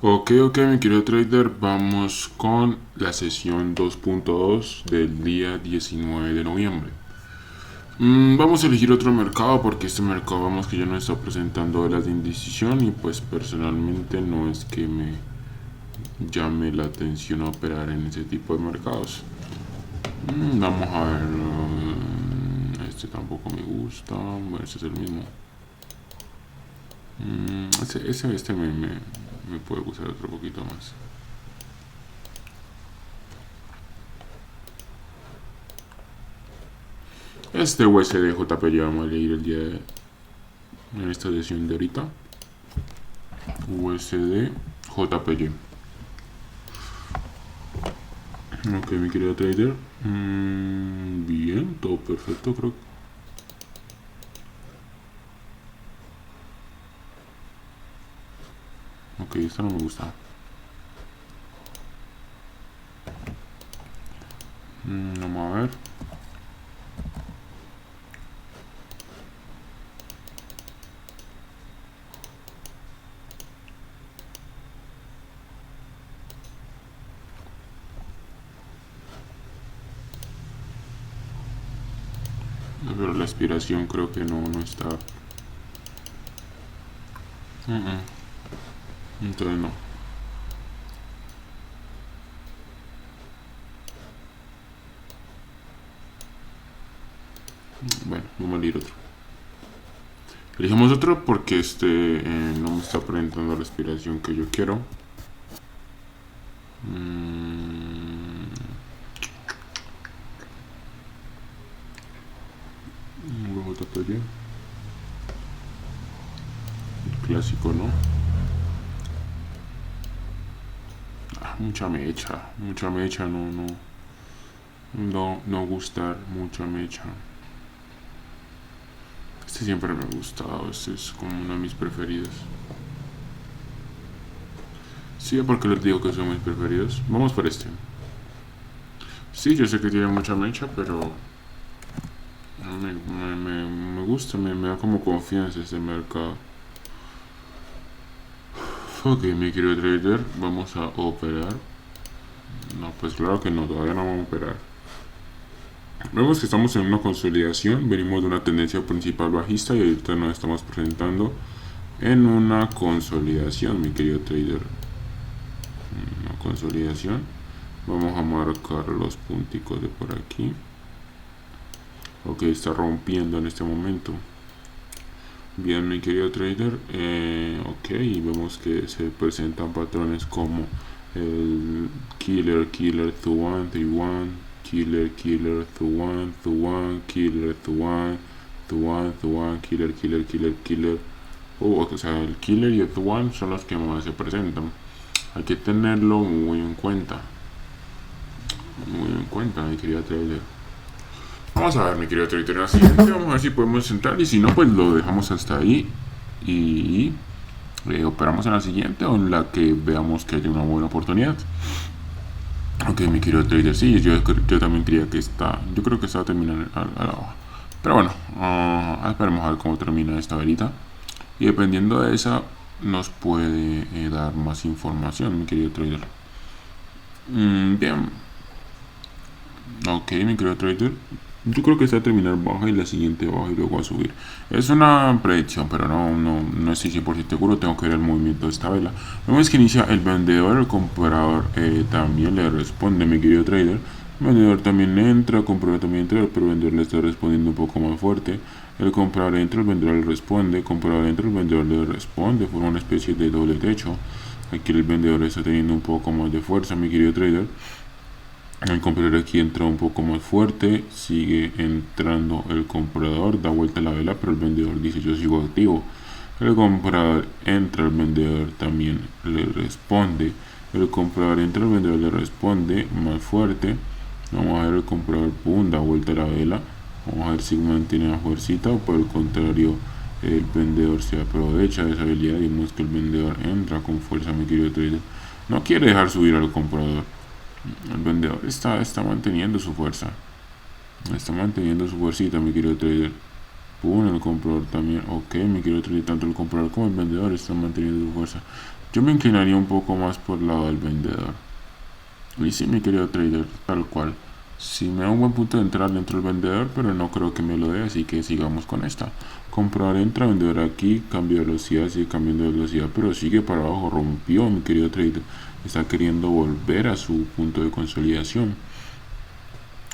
Ok, mi querido trader, vamos con la sesión 2.2 del día 19 de noviembre. Vamos a elegir otro mercado porque este mercado vamos que ya nos está presentando olas de indecisión y pues personalmente no es que me llame la atención operar en ese tipo de mercados. Vamos a ver, este tampoco me gusta, bueno, este es el mismo. Este me puede gustar otro poquito más. Este USD JPY vamos a leer el día de, en esta sesión de ahorita. USD JPY. Ok, mi querido trader. Bien, todo perfecto, creo. Ok, esta no me gusta. Vamos a ver. Pero la aspiración creo que no está. Entonces no. Bueno, vamos a ir otro. Elijamos otro porque este no me está presentando la aspiración que yo quiero. JPY. El clásico, ¿no? Mucha mecha, no gustar, mucha mecha. Este siempre me ha gustado, este es como uno de mis preferidos. Sí, porque les digo que son mis preferidos. Vamos por este. Sí, yo sé que tiene mucha mecha, pero me gusta, me da como confianza este mercado. Ok, mi querido trader, vamos a operar. No, pues claro que no, todavía no vamos a operar. Vemos que estamos en una consolidación, venimos de una tendencia principal bajista y ahorita nos estamos presentando en una consolidación, mi querido trader. Una consolidación. Vamos a marcar los punticos de por aquí. Ok, está rompiendo en este momento. Bien, mi querido trader. Ok, y vemos que se presentan patrones como el killer, Thuan, Thuan, killer, Thuan, killer, Thuan, killer. O sea, el killer y el Thuan son los que más se presentan. Hay que tenerlo muy en cuenta. Muy en cuenta, mi querido trader. Vamos a ver, mi querido trader, la siguiente. Vamos a ver si podemos entrar. Y si no, pues lo dejamos hasta ahí. Y operamos en la siguiente o en la que veamos que haya una buena oportunidad. Ok, mi querido trader, sí, yo también creía que está. Yo creo que está terminando a la baja. Pero bueno, esperemos a ver cómo termina esta verita. Y dependiendo de esa, nos puede dar más información, mi querido trader. Bien. Ok, mi querido trader. Yo creo que esta va a terminar baja y la siguiente baja y luego va a subir. Es una predicción, pero no estoy 100% seguro. Tengo que ver el movimiento de esta vela. Vemos que inicia el vendedor, el comprador también le responde, mi querido trader. El vendedor también entra, el comprador también entra, pero el vendedor le está respondiendo un poco más fuerte. El comprador entra, el vendedor le responde, el comprador entra, el vendedor le responde. Forma una especie de doble techo. Aquí el vendedor está teniendo un poco más de fuerza, mi querido trader. El comprador aquí entra un poco más fuerte, sigue entrando el comprador, da vuelta la vela, pero el vendedor dice yo sigo activo. El comprador entra, el vendedor también le responde. El comprador entra, el vendedor le responde más fuerte. Vamos a ver el comprador, pum, da vuelta la vela. Vamos a ver si mantiene la fuercita o por el contrario el vendedor se aprovecha de esa habilidad y vemos que el vendedor entra con fuerza, mi querido trader. No quiere dejar subir al comprador. El vendedor está manteniendo su fuerza. Está manteniendo su fuercita, mi querido trader. Pum, el comprador también. Ok, mi querido trader, tanto el comprador como el vendedor están manteniendo su fuerza. Yo me inclinaría un poco más por el lado del vendedor. Y sí, mi querido trader, tal cual. Sí me da un buen punto de entrar dentro del vendedor, pero no creo que me lo dé, así que sigamos con esta. Comprador entra, vendedor aquí, cambio de velocidad, sigue cambiando de velocidad, pero sigue para abajo, rompió, mi querido trader. Está queriendo volver a su punto de consolidación.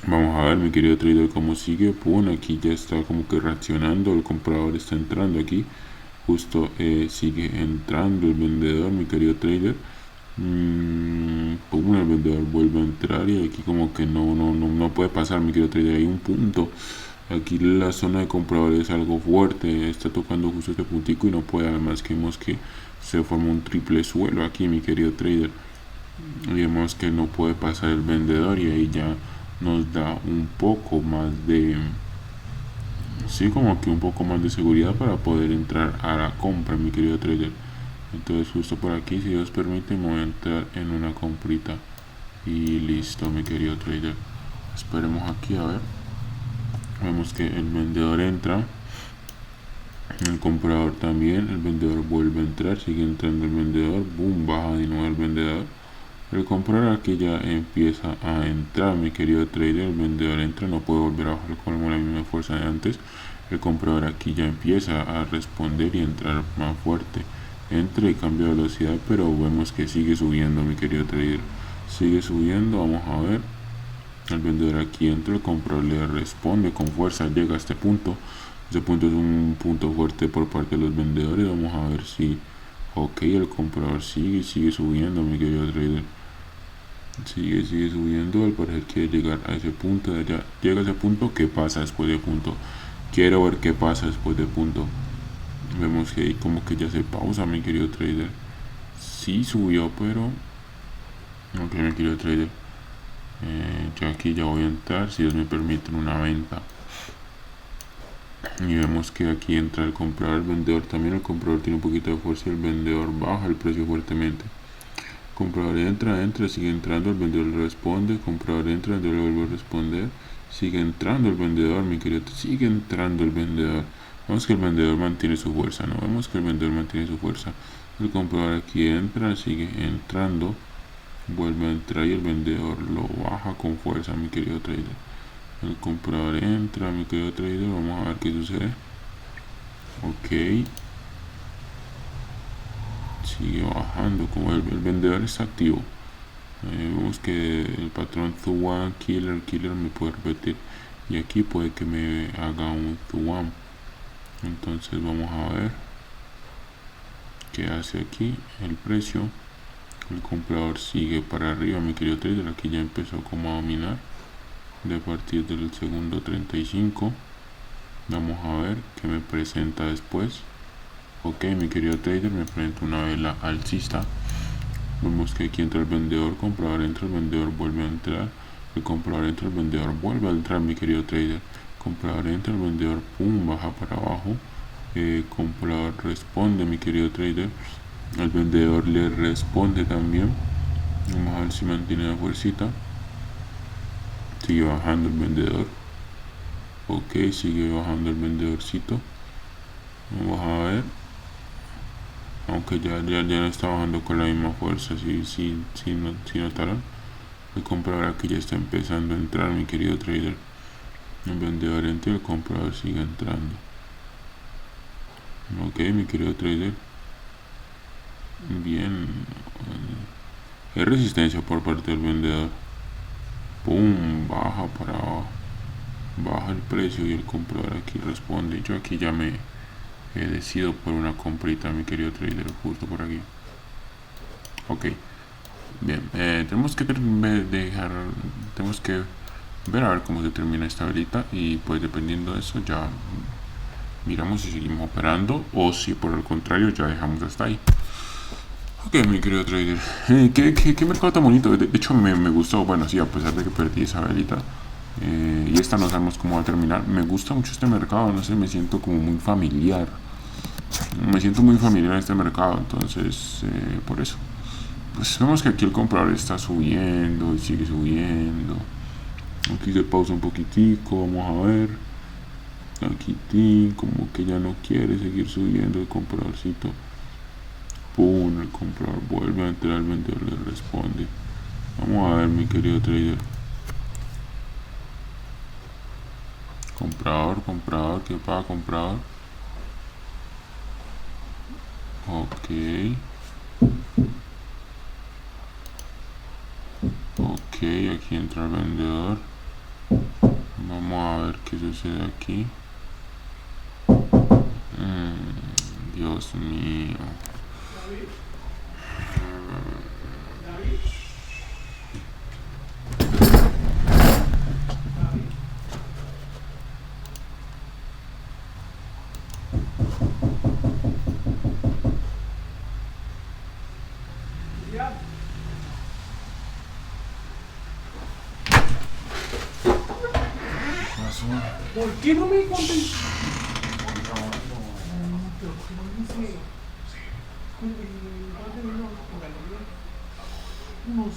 Vamos a ver, mi querido trader, cómo sigue. Pum, aquí ya está como que reaccionando, el comprador está entrando aquí. Justo sigue entrando el vendedor, mi querido trader. Pum, el vendedor vuelve a entrar y aquí como que no puede pasar, mi querido trader. Hay un punto. Aquí la zona de compradores es algo fuerte. Está tocando justo este puntico y no puede. Además que vemos que se forma un triple suelo aquí, mi querido trader. Y vemos que no puede pasar el vendedor y ahí ya nos da un poco más de, sí, como que un poco más de seguridad para poder entrar a la compra, mi querido trader. Entonces justo por aquí, si Dios permite, me voy a entrar en una comprita y listo, mi querido trader. Esperemos aquí a ver. Vemos que el vendedor entra, el comprador también, el vendedor vuelve a entrar, sigue entrando el vendedor, boom, baja de nuevo el vendedor. El comprador aquí ya empieza a entrar, mi querido trader. El vendedor entra, no puede volver a bajar con la misma fuerza de antes. El comprador aquí ya empieza a responder y entrar más fuerte. Entra y cambia de velocidad, pero vemos que sigue subiendo, mi querido trader. Sigue subiendo, vamos a ver. El vendedor aquí entra, el comprador le responde con fuerza, llega a este punto. Este punto es un punto fuerte por parte de los vendedores. Vamos a ver si, ok, el comprador sigue subiendo, mi querido trader. Sigue subiendo, al parecer quiere llegar a ese punto. Ya llega a ese punto, ¿qué pasa después de punto? Quiero ver qué pasa después de punto. Vemos que ahí como que ya se pausa, mi querido trader. Sí subió, pero ok, mi querido trader, yo aquí ya voy a entrar, si Dios me permite, en una venta. Y vemos que aquí entra el comprador, el vendedor también. El comprador tiene un poquito de fuerza y el vendedor baja el precio fuertemente. Comprador entra, sigue entrando, el vendedor le responde. Comprador entra, el vendedor le vuelve a responder. Sigue entrando el vendedor, mi querido, sigue entrando el vendedor. Vemos que el vendedor mantiene su fuerza, ¿no? Vemos que el vendedor mantiene su fuerza. El comprador aquí entra, sigue entrando, vuelve a entrar y el vendedor lo baja con fuerza, mi querido trader. El comprador entra, mi querido trader, vamos a ver qué sucede. Ok. Sigue bajando, como el vendedor está activo. Vemos que el patrón Zuan, killer me puede repetir. Y aquí puede que me haga un Zuan. Entonces vamos a ver qué hace aquí el precio. El comprador sigue para arriba, mi querido trader. Aquí ya empezó como a dominar de a partir del segundo 35. Vamos a ver qué me presenta después. Ok, mi querido trader, me presenta una vela alcista. Vemos que aquí entra el vendedor, comprador entra, el vendedor vuelve a entrar, el comprador entra, el vendedor vuelve a entrar, mi querido trader. Comprador entra, el vendedor pum, baja para abajo. Comprador responde, mi querido trader. El vendedor le responde también. Vamos a ver si mantiene la fuercita. Sigue bajando el vendedor. Ok, sigue bajando el vendedorcito. Vamos a ver. Aunque ya no está bajando con la misma fuerza. Si notaron. El comprador aquí ya está empezando a entrar, mi querido trader. El vendedor entra, el comprador sigue entrando. Ok, mi querido trader. Bien. Hay resistencia por parte del vendedor. Pum, baja para abajo. Baja el precio y el comprador aquí responde. Yo aquí ya me decido por una comprita, mi querido trader, justo por aquí. Ok, bien, tenemos que ver a ver cómo se termina esta velita y pues dependiendo de eso ya miramos si seguimos operando o si por el contrario ya dejamos hasta ahí. Ok, mi querido trader, ¿qué mercado tan bonito? De hecho me gustó, bueno, sí, a pesar de que perdí esa velita. Y esta no sabemos cómo va a terminar. Me gusta mucho este mercado, no sé, me siento como muy familiar. Me siento muy familiar en este mercado, entonces por eso. Pues vemos que aquí el comprador está subiendo y sigue subiendo. Aquí se pausa un poquitico, vamos a ver. Aquí como que ya no quiere seguir subiendo el compradorcito. pum, el comprador vuelve a entrar, el vendedor le responde. Vamos a ver, mi querido trader. Comprador, ¿qué paga comprador? Ok. Ok, aquí entra el vendedor. Vamos a ver qué sucede aquí. Dios mío. ¿Por qué no me contestas? Pero ¿por qué no me dice? Con el padre vino con galería. Unos.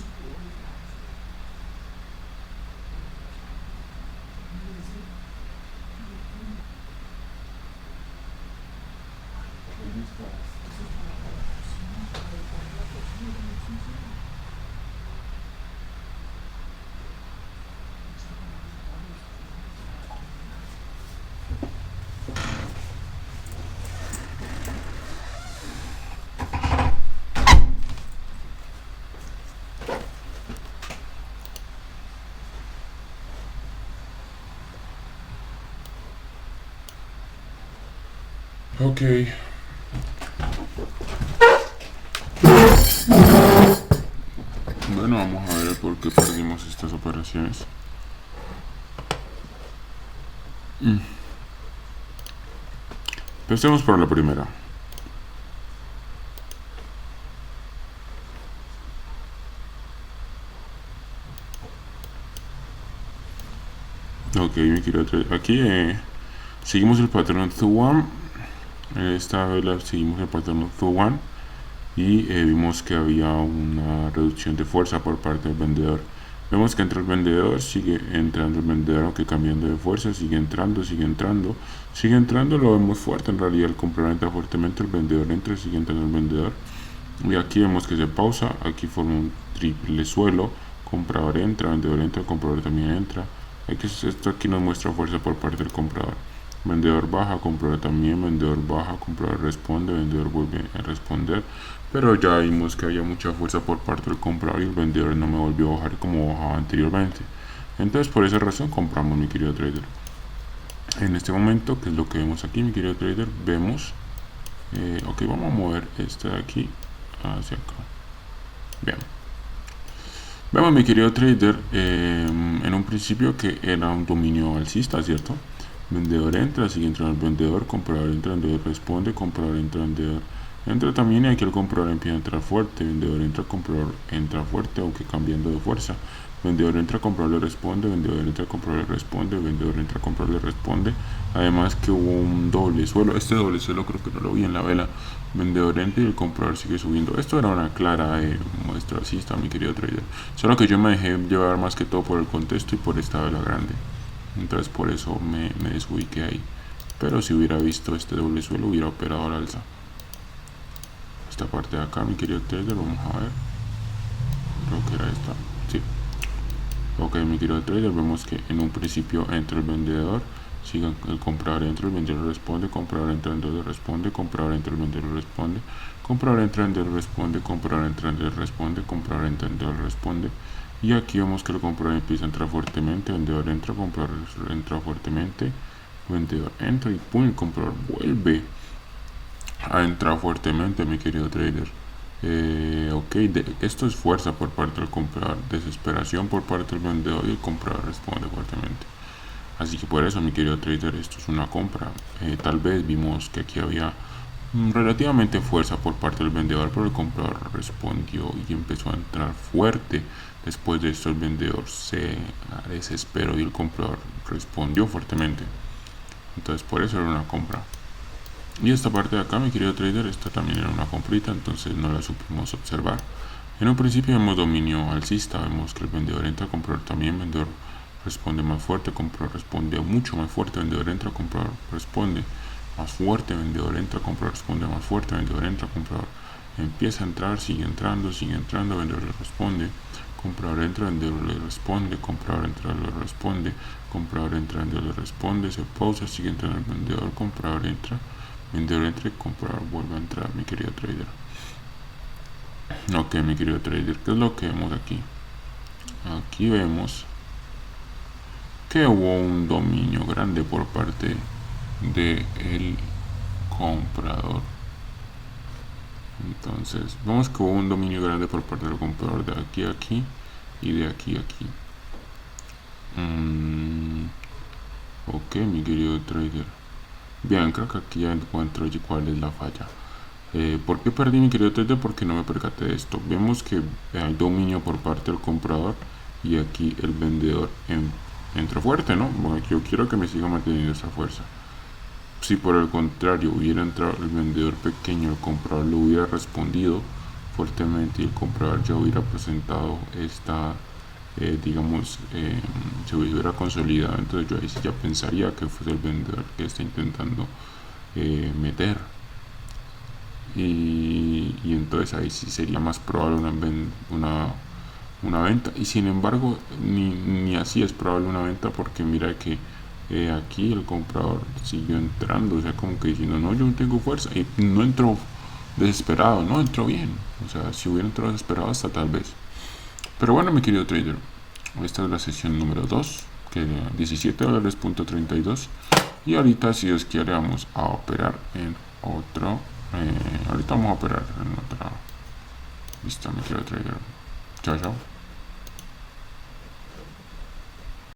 Ok. Bueno, vamos a ver por qué perdimos estas operaciones. Empecemos por la primera. Ok, me quiero traer. Aquí seguimos el patrón Zuan. Esta vela seguimos el patrón Zuan. Y vimos que había una reducción de fuerza por parte del vendedor. Vemos que entra el vendedor, sigue entrando el vendedor, aunque cambiando de fuerza, sigue entrando, lo vemos fuerte. En realidad el comprador entra fuertemente, el vendedor entra, sigue entrando el vendedor. Y aquí vemos que se pausa, aquí forma un triple suelo, comprador entra, vendedor entra, comprador también entra. Esto aquí nos muestra fuerza por parte del comprador. Vendedor baja, comprador también, vendedor baja, comprador responde, vendedor vuelve a responder. Pero ya vimos que había mucha fuerza por parte del comprador y el vendedor no me volvió a bajar como bajaba anteriormente. Entonces por esa razón compramos, mi querido trader. En este momento, que es lo que vemos aquí, mi querido trader, vemos, ok, vamos a mover este de aquí hacia acá. Bien. Vemos, mi querido trader, en un principio que era un dominio alcista, ¿cierto? Vendedor entra, sigue entrando el vendedor, comprador entra, vendedor responde, comprador entra, vendedor entra también, y aquí el comprador empieza a entrar fuerte, vendedor entra, comprador entra fuerte, aunque cambiando de fuerza. Vendedor entra, comprador le responde, vendedor entra, comprador le responde, vendedor entra, comprador le responde. Además que hubo un doble suelo, este doble suelo creo que no lo vi en la vela. Vendedor entra y el comprador sigue subiendo. Esto era una clara muestra alcista, mi querido trader. Solo que yo me dejé llevar más que todo por el contexto y por esta vela grande. Entonces por eso me desubiqué ahí. Pero si hubiera visto este doble suelo, hubiera operado al alza. Esta parte de acá, mi querido trader, vamos a ver. Creo que era esta. Sí. Ok, mi querido trader, vemos que en un principio entra el vendedor, sigue el comprador entra, el vendedor responde, comprador entra, el vendedor responde, comprador entra, el vendedor responde, comprador entra, el vendedor responde, comprador entra, el vendedor responde, comprador entra, el vendedor responde. Y aquí vemos que el comprador empieza a entrar fuertemente, vendedor entra, comprador entra fuertemente, vendedor entra y pum, el comprador vuelve a entrar fuertemente, mi querido trader. Ok, esto es fuerza por parte del comprador, desesperación por parte del vendedor, y el comprador responde fuertemente. Así que por eso, mi querido trader, esto es una compra. Tal vez vimos que aquí había relativamente fuerza por parte del vendedor, pero el comprador respondió y empezó a entrar fuerte. Después de esto el vendedor se desesperó y el comprador respondió fuertemente. Entonces por eso era una compra. Y esta parte de acá, mi querido trader, esta también era una comprita, entonces no la supimos observar. En un principio vemos dominio alcista, vemos que el vendedor entra, comprador también, vendedor responde más fuerte, comprador responde mucho más fuerte, vendedor entra, comprador responde más fuerte, vendedor entra, comprador responde más fuerte, vendedor entra, comprador empieza a entrar, sigue entrando, vendedor le responde, comprador entra, vendedor le responde, comprador entra, le responde, comprador entra, vendedor le responde, se pausa, sigue entrando el vendedor, comprador entra, vendedor entra y comprador vuelve a entrar, mi querido trader. Ok, mi querido trader, ¿qué es lo que vemos aquí? Aquí vemos que hubo un dominio grande por parte del comprador. Entonces vemos que hubo un dominio grande por parte del comprador de aquí a aquí y de aquí a aquí. Ok, mi querido trader. Bien, creo que aquí ya encuentro cuál es la falla. ¿Por qué perdí, mi querido trader? Porque no me percaté de esto. Vemos que hay dominio por parte del comprador y aquí el vendedor entró fuerte, ¿no? Bueno, yo quiero que me siga manteniendo esa fuerza. Si por el contrario hubiera entrado el vendedor pequeño, el comprador le hubiera respondido fuertemente y el comprador ya hubiera presentado esta, se hubiera consolidado, entonces yo ahí sí ya pensaría que fue el vendedor que está intentando meter. Y entonces ahí sí sería más probable una venta. Y sin embargo, ni así es probable una venta porque mira que aquí el comprador siguió entrando, o sea, como que diciendo, no, yo no tengo fuerza. Y no entró desesperado, no entró bien. O sea, si hubiera entrado desesperado, hasta tal vez. Pero bueno, mi querido trader, esta es la sesión número 2, que era $17.32. Y ahorita, si Dios quiere, vamos a operar en otro. Ahorita vamos a operar en otra. Listo, mi querido trader. Chao, chao.